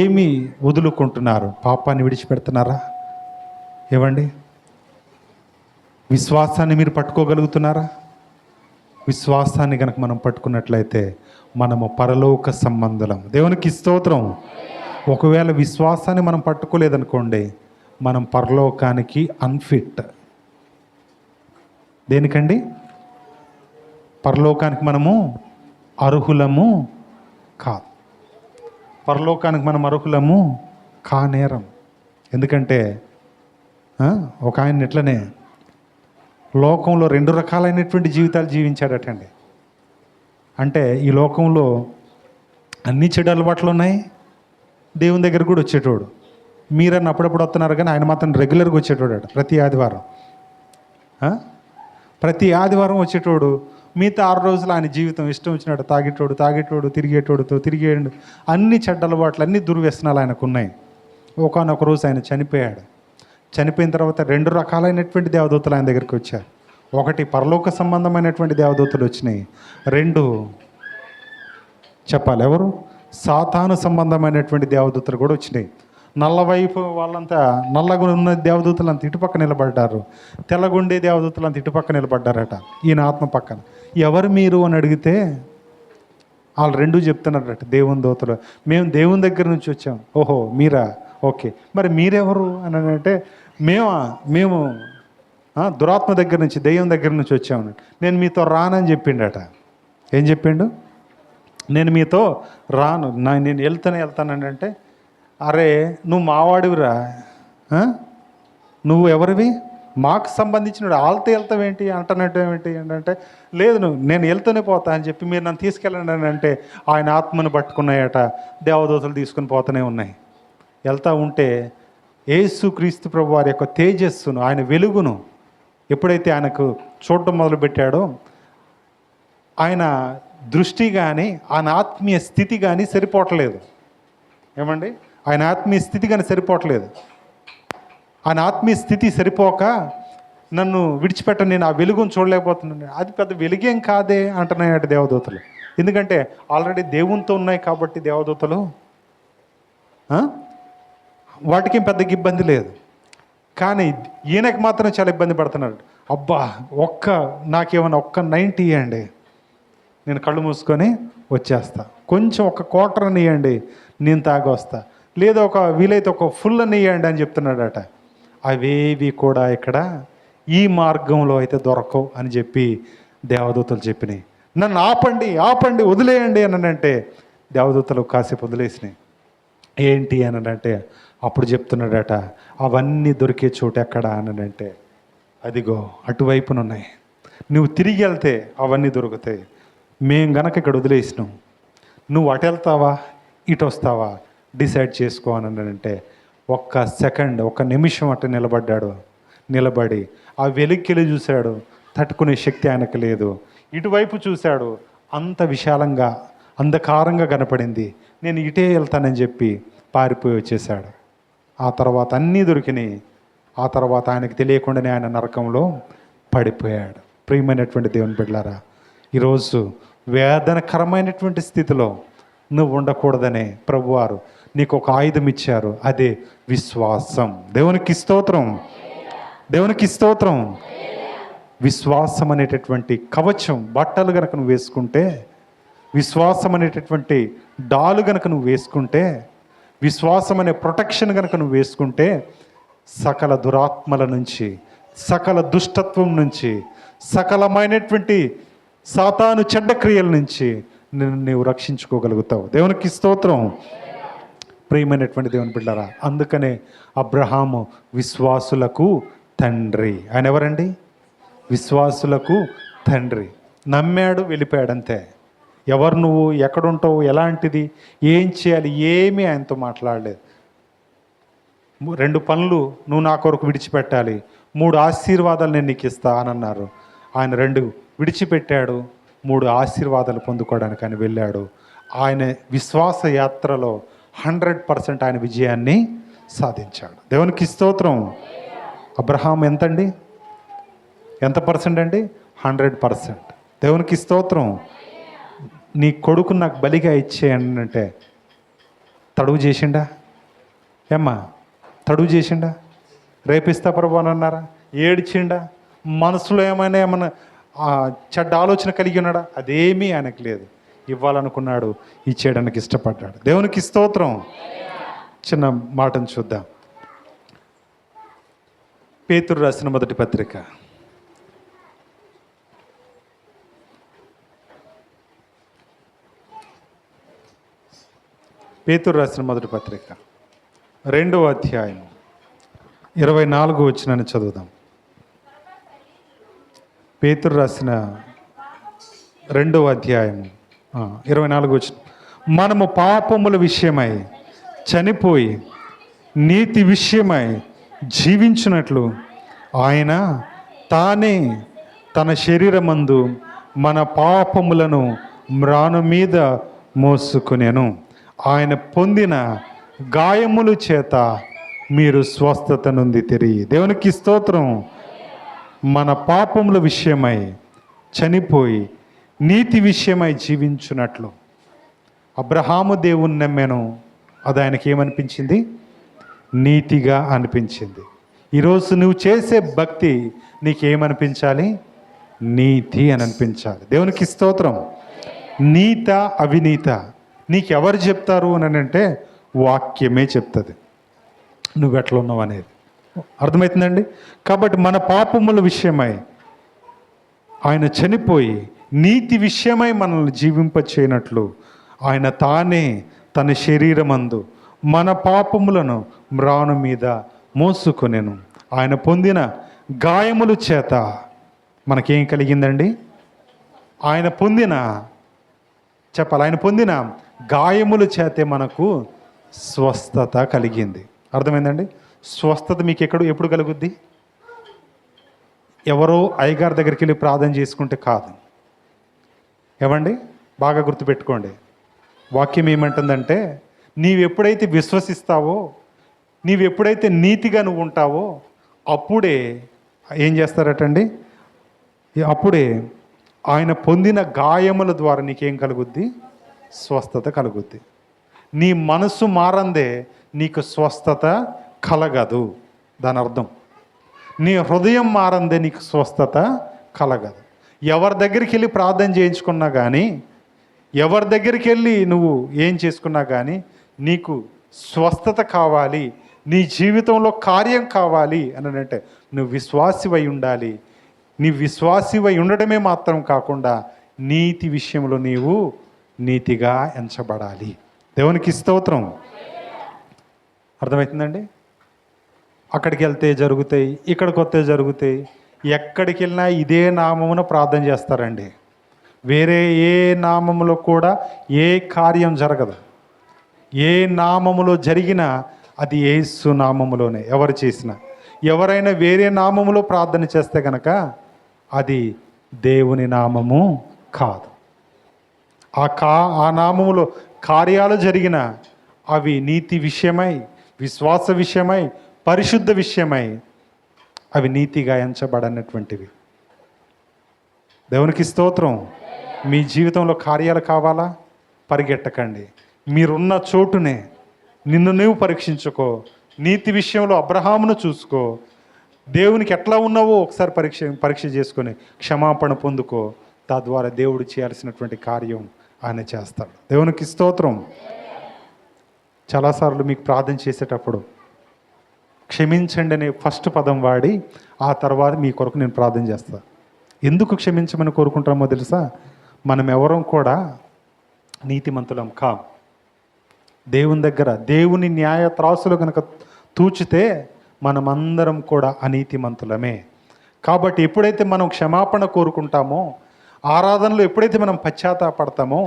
ఏమి వదులుకుంటున్నారు? పాపాన్ని విడిచిపెడుతున్నారా? ఏవండి, విశ్వాసాన్ని మీరు పట్టుకోగలుగుతున్నారా? విశ్వాసాన్ని కనుక మనం పట్టుకున్నట్లయితే మనము పరలోక సంబంధులం. దేవునికి స్తోత్రం. ఒకవేళ విశ్వాసాన్ని మనం పట్టుకోలేదనుకోండి, మనం పరలోకానికి అన్ఫిట్. దేనికండి? పరలోకానికి మనము అర్హులము కాదు. పరలోకానికి మనం అర్హులము కానేరం. ఎందుకంటే ఒక ఆయన ఇట్లనే లోకంలో 2 రకాలైనటువంటి జీవితాలు జీవించాడటండి. అంటే ఈ లోకంలో అన్ని చెడు అలవాట్లు ఉన్నాయి, దేవుని దగ్గర కూడా వచ్చేటోడు. మీరన్న అప్పుడప్పుడు వస్తున్నారు కానీ ఆయన మాత్రం రెగ్యులర్గా వచ్చేటోడట. ప్రతి ఆదివారం ప్రతి ఆదివారం వచ్చేటోడు, మిగతా 6 రోజులు ఆయన జీవితం ఇష్టం వచ్చినట్టు తాగేటోడు, తిరిగేటోడుతో తిరిగేడు, అన్ని చెడ్డ అలవాట్లు, అన్ని దుర్వ్యసనాలు ఆయనకు ఉన్నాయి. ఒకానొక రోజు ఆయన చనిపోయాడు. చనిపోయిన తర్వాత 2 రకాలైనటువంటి దేవదూతలు ఆయన దగ్గరికి వచ్చారు. ఒకటి పరలోక సంబంధమైనటువంటి దేవదూతలు వచ్చినాయి. 2 చెప్పాలి ఎవరు, సాతాను సంబంధమైనటువంటి దేవదూతలు కూడా వచ్చినాయి. నల్లవైపు వాళ్ళంతా, నల్లగా ఉన్న దేవదూతలు అంత ఇటుపక్క నిలబడ్డారు, తెల్లగుండే దేవదూతలు అంత ఇటుపక్క నిలబడ్డారట. ఈయన ఆత్మ పక్కన. ఎవరు మీరు అని అడిగితే వాళ్ళు 2 చెప్తున్నారట, దేవుని దూతలు, మేము దేవుని దగ్గర నుంచి వచ్చాం. ఓహో మీరా, ఓకే, మరి మీరెవరు అని అంటే, మేము దురాత్మ దగ్గర నుంచి, దెయ్యం దగ్గర నుంచి వచ్చాము. నేను మీతో రానని చెప్పిండట. ఏం చెప్పిండు? నేను మీతో రాను, నేను వెళ్తానని అంటే, అరే నువ్వు మావాడివిరా, నువ్వు ఎవరివి, మాకు సంబంధించిన వాళ్ళతో వెళ్తావేంటి అంటున్నట్టు ఏమిటి అంటే, లేదు నేను వెళ్తూనే పోతా అని చెప్పి మీరు నన్ను తీసుకెళ్ళండి అని అంటే, ఆయన ఆత్మను పట్టుకున్నాయట, దేవదూతలు తీసుకుని పోతూనే ఉన్నాయి. వెళ్తూ ఉంటే యేసుక్రీస్తు ప్రభు వారి యొక్క తేజస్సును, ఆయన వెలుగును ఎప్పుడైతే ఆయనకు చూడటం మొదలుపెట్టాడో, ఆయన దృష్టి కానీ ఆయన ఆత్మీయ స్థితి కానీ సరిపోవట్లేదు. ఏమండి, ఆయన ఆత్మీయ స్థితి కానీ సరిపోవట్లేదు. ఆయన ఆత్మీయ స్థితి సరిపోక నన్ను విడిచిపెట్ట, నేను ఆ వెలుగును చూడలేకపోతున్నాను. అది పెద్ద వెలుగేం కాదే అంటున్నాయట దేవదూతలు. ఎందుకంటే ఆల్రెడీ దేవునితో ఉన్నాయి కాబట్టి దేవదూతలు, వాటికి పెద్దగా ఇబ్బంది లేదు. కానీ ఈయనకి మాత్రం చాలా ఇబ్బంది పడుతున్నాడు. అబ్బా నాకేమన్నా 90 ఇవ్వండి, నేను కళ్ళు మూసుకొని వచ్చేస్తా. కొంచెం 1 క్వార్టర్ అని ఇవ్వండి, నేను తాగి వస్తా. లేదా వీలైతే 1 ఫుల్ అని ఇవ్వండి అని చెప్తున్నాడట. అవేవి కూడా ఇక్కడ ఈ మార్గంలో అయితే దొరకవు అని చెప్పి దేవదూతలు చెప్పినాయి. నన్ను ఆపండి వదిలేయండి అని అంటే దేవదూతలు కాసేపు వదిలేసినాయి. ఏంటి అని అంటే అప్పుడు చెప్తున్నాడట, అవన్నీ దొరికే చోటు ఎక్కడ అని అంటే, అదిగో అటువైపునున్నాయి, నువ్వు తిరిగి వెళ్తే అవన్నీ దొరుకుతాయి. మేము గనక ఇక్కడ వదిలేసినాం, నువ్వు అటు వెళ్తావా ఇటు వస్తావా డిసైడ్ చేసుకో అని అంటే, 1 సెకండ్ 1 నిమిషం అటు నిలబడి ఆ వెలుక్కిలు చూశాడు. తట్టుకునే శక్తి ఆయనకు లేదు. ఇటువైపు చూశాడు, అంత విశాలంగా అంధకారంగా కనపడింది. నేను ఇటే వెళ్తానని చెప్పి పారిపోయి వచ్చేసాడు. ఆ తర్వాత అన్నీ దొరికినాయి. ఆ తర్వాత ఆయనకు తెలియకుండానే ఆయన నరకంలో పడిపోయాడు. ప్రియమైనటువంటి దేవుని బిడ్డలారా, ఈరోజు వేదనకరమైనటువంటి స్థితిలో నువ్వు ఉండకూడదనే ప్రభువారు నీకు ఒక ఆయుధం ఇచ్చారు, అదే విశ్వాసం. దేవునికి స్తోత్రం. విశ్వాసం అనేటటువంటి కవచం బట్టలు గనక నువ్వు వేసుకుంటే, విశ్వాసం అనేటటువంటి డాలు గనక నువ్వు వేసుకుంటే, విశ్వాసం అనే ప్రొటెక్షన్ గనక నువ్వు వేసుకుంటే, సకల దురాత్మల నుంచి, సకల దుష్టత్వం నుంచి, సకలమైనటువంటి సాతాను చెడ్డ క్రియల నుంచి నీవు రక్షించుకోగలుగుతావు. దేవునికి స్తోత్రం. ప్రియమైనటువంటి దేవుని బిడ్డలారా, అందుకనే అబ్రహాము విశ్వాసులకు తండ్రి. ఆయన ఎవరండి? విశ్వాసులకు తండ్రి. నమ్మాడు, వెళ్ళిపోయాడు అంతే. ఎవరు నువ్వు, ఎక్కడుంటావు, ఎలాంటిది, ఏం చేయాలి, ఏమీ ఆయనతో మాట్లాడలేదు. 2 పనులు నువ్వు నా కొరకు విడిచిపెట్టాలి, 3 ఆశీర్వాదాలు నేను నీకు ఇస్తా అని అన్నారు. ఆయన 2 విడిచిపెట్టాడు, 3 ఆశీర్వాదాలు పొందుకోవడానికి ఆయన వెళ్ళాడు. ఆయన విశ్వాస యాత్రలో 100% ఆయన విజయాన్ని సాధించాడు. దేవునికి స్తోత్రం. అబ్రహాం ఎంతండి, ఎంత పర్సెంట్ అండి? 100%. దేవునికి స్తోత్రం. నీ కొడుకు నాకు బలిగా ఇచ్చేయండి అంటే తడువు చేసిండా? తడువు చేసిండా? రేపిస్తా ప్రభు అని అన్నారా? ఏడ్చిండా? మనసులో ఏమైనా చెడ్డ ఆలోచన కలిగి ఉన్నాడా? అదేమీ ఆయనకు లేదు. ఇవ్వాలనుకున్నాడు, ఇచ్చేయడానికి ఇష్టపడ్డాడు. దేవునికి స్తోత్రం. చిన్న మాటను చూద్దాం. పేతురు రాసిన మొదటి పత్రిక, పేతురు రాసిన మొదటి పత్రిక 2వ అధ్యాయం 24వ వచనాన్ని చదువుదాం. పేతురు రాసిన 2వ అధ్యాయం 24వ వచనం. మనము పాపముల విషయమై చనిపోయి నీతి విషయమై జీవించినట్లు ఆయన తానే తన శరీరమందు మన పాపములను మ్రాను మీద మోసుకునేను. ఆయన పొందిన గాయముల చేత మీరు స్వస్థత నొందితిరి. దేవునికి స్తోత్రం. మన పాపముల విషయమై చనిపోయి నీతి విషయమై జీవించున్నట్లు అబ్రహాము దేవుని నమ్మాను, అది ఆయనకి ఏమనిపించింది? నీతిగా అనిపించింది. ఈరోజు నువ్వు చేసే భక్తి నీకేమనిపించాలి? నీతి అని అనిపించాలి. దేవునికి స్తోత్రం. నీత అవినీత నీకెవరు చెప్తారు అని అంటే వాక్యమే చెప్తుంది నువ్వు ఎట్లా ఉన్నావు అనేది. అర్థమవుతుందండి? కాబట్టి మన పాపముల విషయమై ఆయన చనిపోయి నీతి విషయమై మనల్ని జీవింపచేయనట్లు ఆయన తానే తన శరీరమందు మన పాపములను మ్రాను మీద మోసుకొనెను. ఆయన పొందిన గాయముల చేత మనకేం కలిగిందండి? ఆయన పొందిన గాయముల చేతే మనకు స్వస్థత కలిగింది. అర్థమైందండి? స్వస్థత మీకు ఎప్పుడు కలుగుద్ది? ఎవరో అయ్యగారి దగ్గరికి వెళ్ళి ప్రార్థన చేసుకుంటే కాదు. ఏమండి? బాగా గుర్తుపెట్టుకోండి. వాక్యం ఏమంటుందంటే, నీవెప్పుడైతే విశ్వసిస్తావో, నీవెప్పుడైతే నీతిగా నువ్వు ఉంటావో, అప్పుడే ఏం చేస్తారటండి? అప్పుడే ఆయన పొందిన గాయముల ద్వారా నీకేం కలుగుద్ది? స్వస్థత కలుగుద్ది. నీ మనసు మారందే నీకు స్వస్థత కలగదు. దాని అర్థం, నీ హృదయం మారందే నీకు స్వస్థత కలగదు. ఎవరి దగ్గరికి వెళ్ళి ప్రార్థన చేయించుకున్నా కానీ, ఎవరి దగ్గరికి వెళ్ళి నువ్వు ఏం చేసుకున్నా కానీ, నీకు స్వస్థత కావాలి, నీ జీవితంలో కార్యం కావాలి అని అంటే నువ్వు విశ్వాసివై ఉండాలి. నీ విశ్వాసివై ఉండడమే మాత్రం కాకుండా నీతి విషయంలో నీవు నీతిగా ఎంచబడాలి. దేవునికి స్తోత్రం. అర్థమవుతుందండి? అక్కడికి వెళ్తే జరుగుతాయి, ఇక్కడికి వస్తే జరుగుతాయి. ఎక్కడికి వెళ్ళినా ఇదే నామమున ప్రార్థన చేస్తారండి. వేరే ఏ నామములో కూడా ఏ కార్యం జరగదు. ఏ నామములో జరిగినా అది యేసు నామములోనే. ఎవరు చేసినా, ఎవరైనా వేరే నామములో ప్రార్థన చేస్తే కనుక అది దేవుని నామము కాదు. ఆ నామములో కార్యాలు జరిగిన అవి నీతి విషయమై, విశ్వాస విషయమై, పరిశుద్ధ విషయమై అవి నీతిగా ఎంచబడనటువంటివి. దేవునికి స్తోత్రం. మీ జీవితంలో కార్యాలు కావాలా? పరిగెట్టకండి. మీరున్న చోటునే నిన్ను నువ్వు పరీక్షించుకో. నీతి విషయంలో అబ్రహామును చూసుకో. దేవునికి ఎట్లా ఉన్నావో ఒకసారి పరీక్ష చేసుకొని క్షమాపణ పొందుకో. తద్వారా దేవుడు చేయాల్సినటువంటి కార్యం ఆయన చేస్తాడు. దేవునికి స్తోత్రం. చాలాసార్లు మీకు ప్రార్థన చేసేటప్పుడు క్షమించండి అనే ఫస్ట్ పదం వాడి ఆ తర్వాత మీ కొరకు నేను ప్రార్థన చేస్తాను. ఎందుకు క్షమించమని కోరుకుంటామో తెలుసా? మనం ఎవరం కూడా నీతిమంతులం కాం. దేవుని దగ్గర దేవుని న్యాయ త్రాసులు కనుక తూచితే మనమందరం కూడా అనీతిమంతులమే. కాబట్టి ఎప్పుడైతే మనం క్షమాపణ కోరుకుంటామో, ఆరాధనలో ఎప్పుడైతే మనం పశ్చాత్తాపడతామో,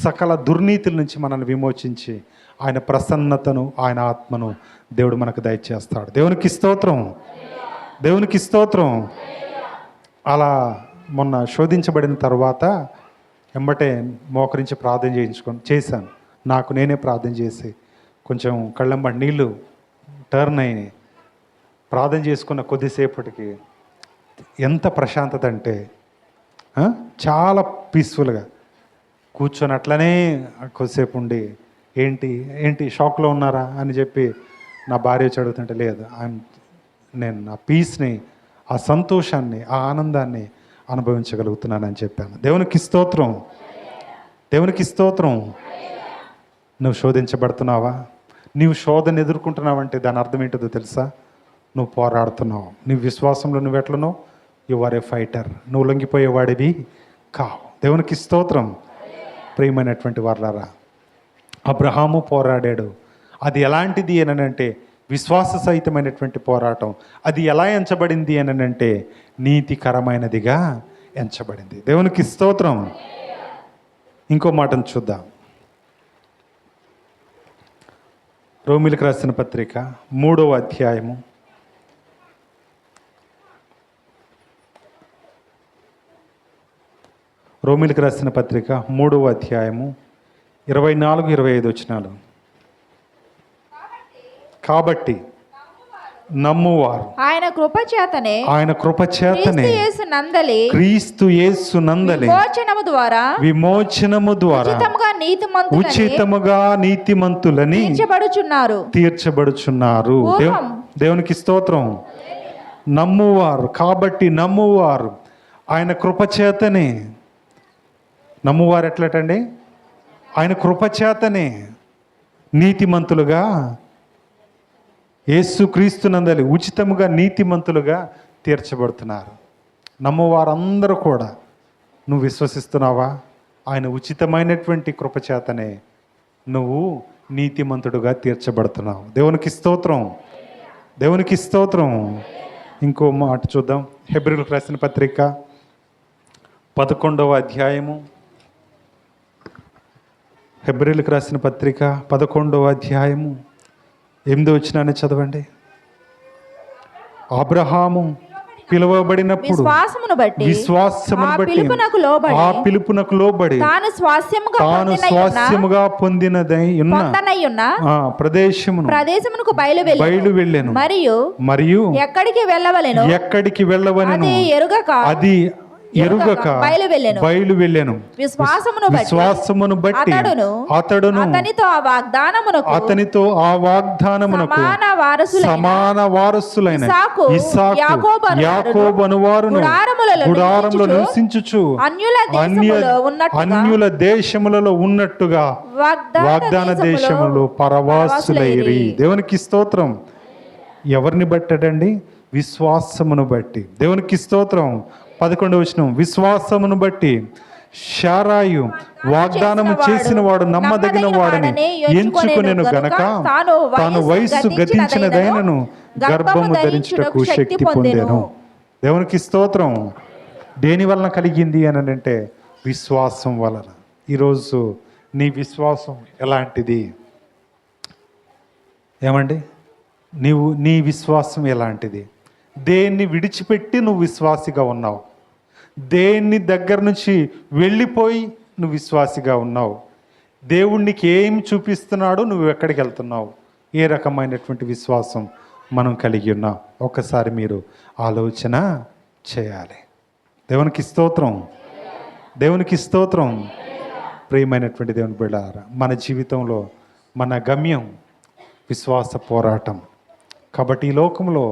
సకల దుర్నీతుల నుంచి మనల్ని విమోచించి ఆయన ప్రసన్నతను, ఆయన ఆత్మను దేవుడు మనకు దయచేస్తాడు. దేవునికి స్తోత్రం. దేవునికి స్తోత్రం. అలా మొన్న శోధించబడిన తర్వాత ఎంబటే మోకరించి ప్రార్థన చేశాను. నాకు నేనే ప్రార్థన చేసి కొంచెం కళ్ళంబడి నీళ్ళు టర్న్ అయినాయి. ప్రార్థన చేసుకున్న కొద్దిసేపటికి ఎంత ప్రశాంతత అంటే చాలా పీస్ఫుల్గా కూర్చొని అట్లనే కొద్దిసేపు ఉండి ఏంటి షాక్లో ఉన్నారా అని చెప్పి నా భార్య చదువుతుంటే లేదు, నేను ఆ పీస్ని, ఆ సంతోషాన్ని, ఆ ఆనందాన్ని అనుభవించగలుగుతున్నానని చెప్పాను. దేవునికి స్తోత్రం. దేవునికి స్తోత్రం. నువ్వు శోధించబడుతున్నావా? నీవు శోధన ఎదుర్కొంటున్నావంటే దాని అర్థం ఏంటో తెలుసా? నువ్వు పోరాడుతున్నావు. నీ విశ్వాసంలో నువ్వు ఎట్లనో యు ఆర్ ఏ ఫైటర్. నువ్వు లొంగిపోయేవాడివి కావు. దేవునికి స్తోత్రం. ప్రియమైనటువంటి వారలారా, అబ్రహాము పోరాడాడు. అది ఎలాంటిది అనంటే విశ్వాస సహితమైనటువంటి పోరాటం. అది ఎలా ఎంచబడింది అనంటే నీతికరమైనదిగా ఎంచబడింది. దేవునికి స్తోత్రం. ఇంకో మాటను చూద్దాం. రోమిలకు రాసిన పత్రిక 3వ అధ్యాయము రోమిలికి రాసిన పత్రిక 3వ అధ్యాయము 24-25 వచనాలు. కాబట్టి నమ్మువారు ఆయన కృపచేతనే క్రీస్తు యేసు నందలి విమోచనము ద్వారా ఉచితముగా నీతిమంతులని తీర్చబడుచున్నారు. దేవునికి స్తోత్రం. నమ్మువారు, కాబట్టి నమ్మువారు ఆయన కృపచేతనే. నమ్మువారు ఎట్లటండి? ఆయన కృపచేతనే నీతిమంతులుగా, యేసుక్రీస్తునందలి ఉచితముగా నీతిమంతులుగా తీర్చబడుతున్నారు. నమ్మువారందరూ కూడా, నువ్వు విశ్వసిస్తున్నావా? ఆయన ఉచితమైనటువంటి కృపచేతనే నువ్వు నీతిమంతుడుగా తీర్చబడుతున్నావు. దేవునికి స్తోత్రం, దేవునికి స్తోత్రం. ఇంకో మాట చూద్దాం. హెబ్రీయులకు రాసిన పత్రిక 11వ అధ్యాయము. హెబ్రీయులకు రాసిన పత్రిక 11వ అధ్యాయము 8వ వచనాన్ని చదవండి. అబ్రహాము పిలువబడినప్పుడు విశ్వాసమును బట్టి ఆ పిలుపునకు లోబడి తాను స్వాస్యముగా పొందినదై ఉన్న ప్రదేశమునకు బయలు వెళ్ళెను. మరియు ఎక్కడికి వెళ్ళవలెను అది ఎరుగక బయలు వెళ్ళెను. విశ్వాసమును బట్టి అతడును అతనితో ఆ వాగ్దానమునకు సమాన వారసులైన ఇస్సాకు యాకోబు అనువారును గుడారములో నివసించుచు అన్యుల దేశములలో ఉన్నట్టుగా వాగ్దాన దేశములో పరవాసులైరి. దేవునికి స్తోత్రం. ఎవరిని బట్టడండి? విశ్వాసమును బట్టి. దేవునికి స్తోత్రం. 11వ వచనం, విశ్వాసమును బట్టి శారాయు వాగ్దానము చేసిన వాడు నమ్మదగిన వాడని ఎంచుకొనెను గనక తాను వయస్సు గతించినదైనను గర్భము ధరించుటకు శక్తి పొందెను. దేవునికి స్తోత్రం. దేని వలన కలిగింది అని అంటే విశ్వాసం వలన. ఈరోజు నీ విశ్వాసం ఎలాంటిది? ఏమండి, నీ విశ్వాసం ఎలాంటిది? దేన్ని విడిచిపెట్టి నువ్వు విశ్వాసిగా ఉన్నావు? దేన్ని దగ్గర నుంచి వెళ్ళిపోయి నువ్వు విశ్వాసిగా ఉన్నావు? దేవుడికి ఏం చూపిస్తున్నాడో నువ్వు ఎక్కడికి వెళ్తున్నావు? ఏ రకమైనటువంటి విశ్వాసం మనం కలిగి ఉన్నాం? ఒక్కసారి మీరు ఆలోచన చేయాలి. దేవునికి స్తోత్రం, దేవునికి స్తోత్రం. ప్రియమైనటువంటి దేవుని బిడ్డలారా, మన జీవితంలో మన గమ్యం విశ్వాస పోరాటం. కాబట్టి ఈ లోకంలో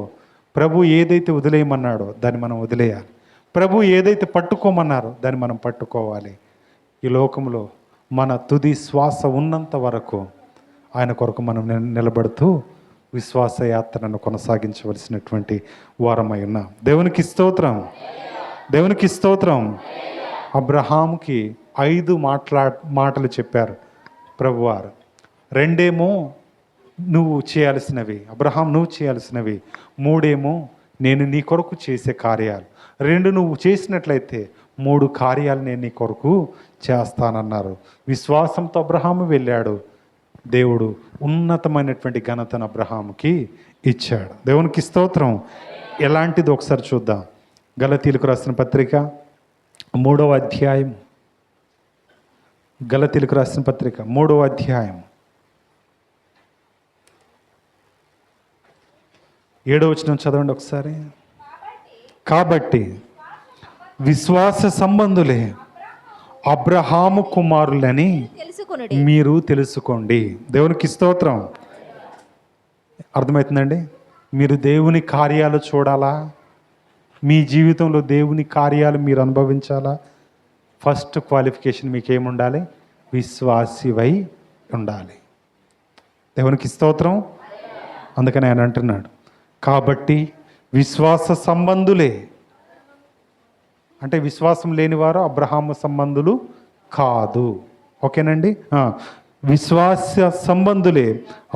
ప్రభు ఏదైతే వదిలేయమన్నాడో దాన్ని మనం వదిలేయాలి. ప్రభు ఏదైతే పట్టుకోమన్నారో దాన్ని మనం పట్టుకోవాలి. ఈ లోకంలో మన తుది శ్వాస ఉన్నంత వరకు ఆయన కొరకు మనం నిలబడుతూ విశ్వాస యాత్రను కొనసాగించవలసినటువంటి వారమై ఉన్నాం. దేవునికి స్తోత్రం, దేవునికి స్తోత్రం. అబ్రహాంకి 5 మాటలు చెప్పారు ప్రభువారు. 2 నువ్వు చేయాల్సినవి, అబ్రహాం నువ్వు చేయాల్సినవి. 3 నేను నీ కొరకు చేసే కార్యాలు. 2 నువ్వు చేసినట్లయితే 3 కార్యాలు నేను నీ కొరకు చేస్తానన్నారు. విశ్వాసంతో అబ్రహాము వెళ్ళాడు. దేవుడు ఉన్నతమైనటువంటి ఘనతను అబ్రహాముకి ఇచ్చాడు. దేవునికి స్తోత్రం. ఎలాంటిది ఒకసారి చూద్దాం. గలతీయులకు రాసిన పత్రిక 3వ అధ్యాయం. గలతీయులకు రాసిన పత్రిక 3వ అధ్యాయం 7వ వచనం చదవండి ఒకసారి. కాబట్టి విశ్వాస సంబంధులే అబ్రహాము కుమారులని మీరు తెలుసుకోండి. దేవునికి స్తోత్రం. అర్థమవుతుందండి? మీరు దేవుని కార్యాలు చూడాలా? మీ జీవితంలో దేవుని కార్యాలు మీరు అనుభవించాలా? ఫస్ట్ క్వాలిఫికేషన్ మీకు ఏముండాలి? విశ్వాసివై ఉండాలి. దేవునికి స్తోత్రం. అందుకని ఆయన అంటున్నాడు, కాబట్టి విశ్వాస సంబంధులే. అంటే విశ్వాసం లేనివారు అబ్రహాము సంబంధులు కాదు. ఓకేనండి? విశ్వాస సంబంధులే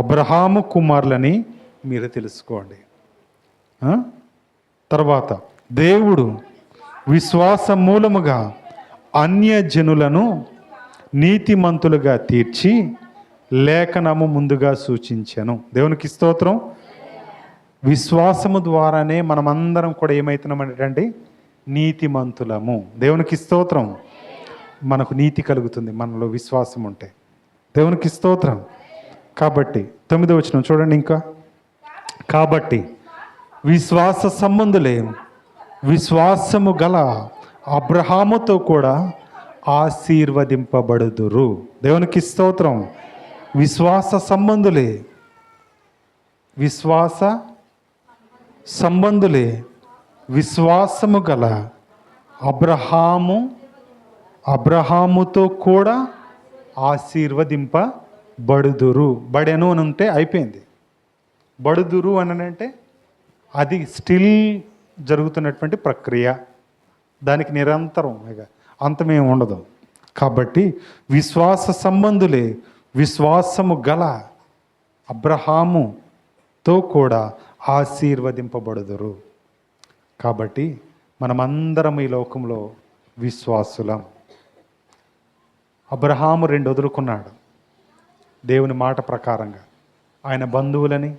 అబ్రహాము కుమారులని మీరు తెలుసుకోండి. తర్వాత దేవుడు విశ్వాస మూలముగా అన్యజనులను నీతిమంతులుగా తీర్చి లేఖనము ముందుగా సూచించెను. దేవునికి స్తోత్రం. విశ్వాసము ద్వారానే మనమందరం కూడా ఏమవుతున్నామంటే నీతిమంతులము. దేవునికి స్తోత్రం. మనకు నీతి కలుగుతుంది మనలో విశ్వాసం ఉంటే. దేవునికి స్తోత్రం. కాబట్టి 9వ వచనం చూడండి ఇంకా. కాబట్టి విశ్వాస సంబంధులే విశ్వాసము గల అబ్రహాముతో కూడా ఆశీర్వదింపబడుదురు. దేవునికి స్తోత్రం. విశ్వాస సంబంధులే విశ్వాస సంబంధులే విశ్వాసము గల అబ్రహాముతో కూడా ఆశీర్వదింపబడుదురు. బడెను అని ఉంటే అయిపోయింది. బడుదురు అని అంటే అది స్టిల్ జరుగుతున్నటువంటి ప్రక్రియ, దానికి నిరంతరం ఇక అంతమేం ఉండదు. కాబట్టి విశ్వాస సంబంధులే విశ్వాసము గల అబ్రహాముతో కూడా ఆశీర్వదింపబడుదురు. కాబట్టి మనమందరం ఈ లోకంలో విశ్వాసులం. అబ్రహాము 2 వదులుకున్నాడు దేవుని మాట ప్రకారంగా. ఆయన బంధువులని,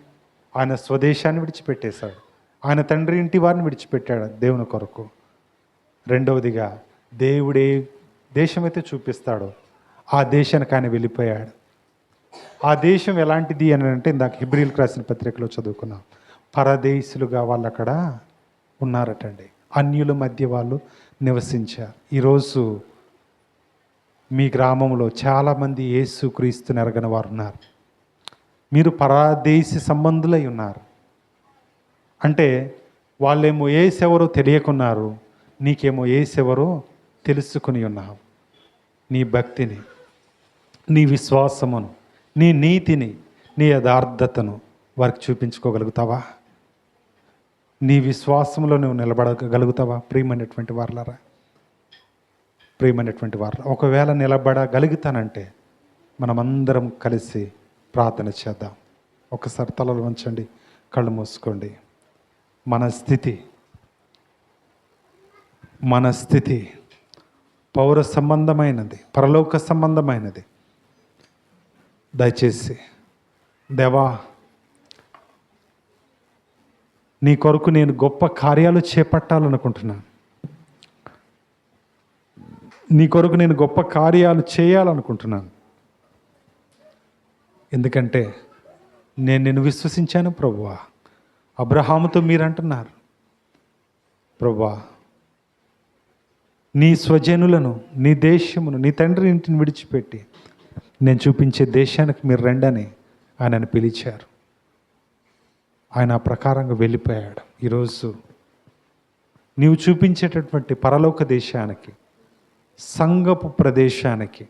ఆయన స్వదేశాన్ని విడిచిపెట్టేశాడు. ఆయన తండ్రి ఇంటి వారిని విడిచిపెట్టాడు దేవుని కొరకు. రెండవదిగా దేవుడే దేశమైతే చూపిస్తాడో ఆ దేశానికి ఆయన వెళ్ళిపోయాడు. ఆ దేశం ఎలాంటిది అని అంటే ఇందాక హెబ్రీయులకు రాసిన పత్రికలో చదువుకున్నాం. పరదేశులుగా వాళ్ళు అక్కడ ఉన్నారటండి. అన్యుల మధ్య వాళ్ళు నివసించారు. ఈరోజు మీ గ్రామంలో చాలామంది యేసు క్రీస్తుని ఎరగని వారు ఉన్నారు. మీరు పరదేశీ సంబంధులై ఉన్నారు. అంటే వాళ్ళేమో ఏసెవరో తెలియకున్నారు, నీకేమో ఏసెవరో తెలుసుకుని ఉన్నావు. నీ భక్తిని, నీ విశ్వాసమును, నీ నీతిని, నీ యథార్థతను వారికి చూపించుకోగలుగుతావా? నీ విశ్వాసంలో నువ్వు నిలబడగలుగుతావా? ప్రియమైనటువంటి వారలారా, ప్రియమైనటువంటి వారలా, ఒకవేళ నిలబడగలుగుతానంటే మనమందరం కలిసి ప్రార్థన చేద్దాం. ఒకసారి తలలు వంచండి, కళ్ళు మూసుకోండి. మన స్థితి పౌర సంబంధమైనది, పరలోక సంబంధమైనది. దయచేసి దేవా, నీ కొరకు నేను గొప్ప కార్యాలు చేపట్టాలనుకుంటున్నాను. నీ కొరకు నేను గొప్ప కార్యాలు చేయాలనుకుంటున్నాను. ఎందుకంటే నేను నిన్ను విశ్వసించాను ప్రభువా. అబ్రహాముతో మీరు అంటున్నారు ప్రభువా, నీ స్వజనులను, నీ దేశమును, నీ తండ్రి ఇంటిని విడిచిపెట్టి నేను చూపించే దేశానికి మీరు రండని ఆయనను పిలిచారు. ఆయన ఆ ప్రకారంగా వెళ్ళిపోయాడు. ఈరోజు నీవు చూపించేటటువంటి పరలోక దేశానికి, సంఘపు ప్రదేశానికి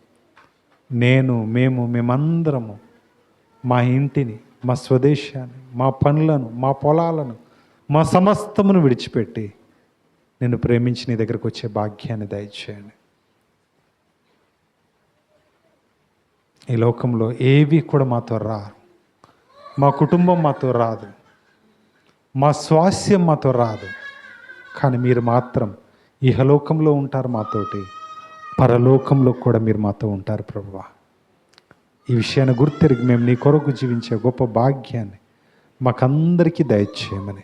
మేమందరము మా ఇంటిని, మా స్వదేశాన్ని, మా పనులను, మా పొలాలను, మా సమస్తమును విడిచిపెట్టి నిన్ను ప్రేమించి నీ దగ్గరకు వచ్చే భాగ్యాన్ని దయచేయండి. ఈ లోకంలో ఏవి కూడా మాతో రారు. మా కుటుంబం మాతో రాదు, మా స్వాస్యం మాతో రాదు. కానీ మీరు మాత్రం ఇహలోకంలో ఉంటారు మాతోటి, పరలోకంలో కూడా మీరు మాతో ఉంటారు ప్రభువా. ఈ విషయాన్ని గుర్తెరిగి మేము నీ కొరకు జీవించే గొప్ప భాగ్యాన్ని మాకందరికీ దయచేయమని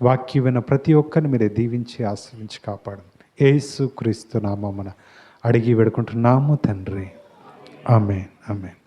వాక్యం విన్న ప్రతి ఒక్కరిని మీరే దీవించి ఆశ్రయించి కాపాడండి. యేసు క్రీస్తు నామమున అడిగి వేడుకుంటున్నాము తండ్రి. ఆమేన్, ఆమేన్.